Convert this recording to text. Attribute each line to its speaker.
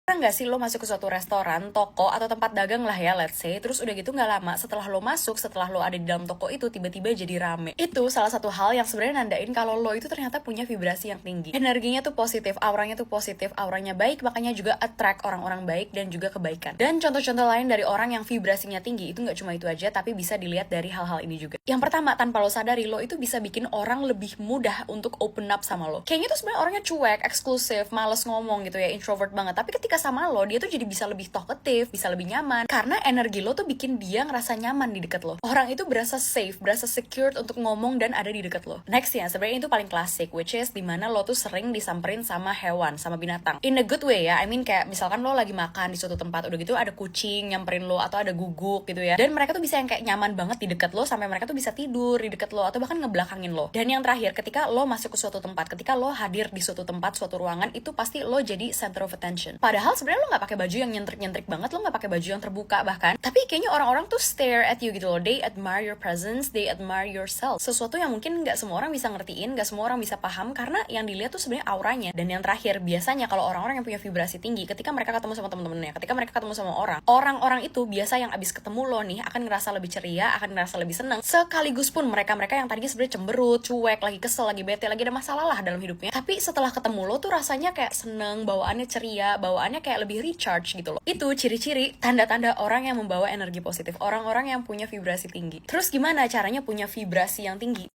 Speaker 1: Pernah nggak sih lo masuk ke suatu restoran, toko, atau tempat dagang lah ya, let's say, terus udah gitu nggak lama setelah lo masuk, setelah lo ada di dalam toko itu, tiba-tiba jadi rame. Itu salah satu hal yang sebenarnya nandain kalau lo itu ternyata punya vibrasi yang tinggi. Energinya tuh positif, auranya baik, makanya juga attract orang-orang baik dan juga kebaikan. Dan contoh-contoh lain dari orang yang vibrasinya tinggi itu nggak cuma itu aja, tapi bisa dilihat dari hal-hal ini juga. Yang pertama, tanpa lo sadari, lo itu bisa bikin orang lebih mudah untuk open up sama lo. Kayaknya tuh sebenarnya orangnya cuek, eksklusif, males ngomong gitu ya, introvert banget. Tapi ketika sama lo, dia tuh jadi bisa lebih talkative, bisa lebih nyaman, karena energi lo tuh bikin dia ngerasa nyaman di deket lo. Orang itu berasa safe, berasa secured untuk ngomong dan ada di deket lo. Next ya, sebenarnya itu paling klasik, which is dimana lo tuh sering disamperin sama hewan, sama binatang. In a good way ya, I mean kayak misalkan lo lagi makan di suatu tempat, udah gitu ada kucing nyamperin lo, atau ada guguk gitu ya, dan mereka tuh bisa yang kayak nyaman banget di deket lo, sampai mereka tuh bisa tidur di deket lo, atau bahkan ngebelakangin lo. Dan yang terakhir, ketika lo masuk ke suatu tempat, ketika lo hadir di suatu tempat, suatu ruangan, itu pasti lo jadi center of attention. Padahal sebenarnya lo nggak pakai baju yang nyentrik-nyentrik banget, lo nggak pakai baju yang terbuka bahkan, tapi kayaknya orang-orang tuh stare at you gitu loh. They admire your presence, they admire yourself. Sesuatu yang mungkin nggak semua orang bisa ngertiin, nggak semua orang bisa paham, karena yang dilihat tuh sebenarnya auranya. Dan yang terakhir, biasanya kalau orang-orang yang punya vibrasi tinggi, ketika mereka ketemu sama temen-temennya, ketika mereka ketemu sama orang-orang itu biasa yang abis ketemu lo nih akan ngerasa lebih ceria, akan ngerasa lebih seneng. Sekaligus pun mereka-mereka yang tadinya sebenarnya cemberut, cuek, lagi kesel, lagi bete, lagi ada masalah lah dalam hidupnya, tapi setelah ketemu lo tuh rasanya kayak seneng, bawaannya ceria, bawaannya kayak lebih recharge gitu loh. Itu ciri-ciri tanda-tanda orang yang membawa energi positif, orang-orang yang punya vibrasi tinggi. Terus gimana caranya punya vibrasi yang tinggi?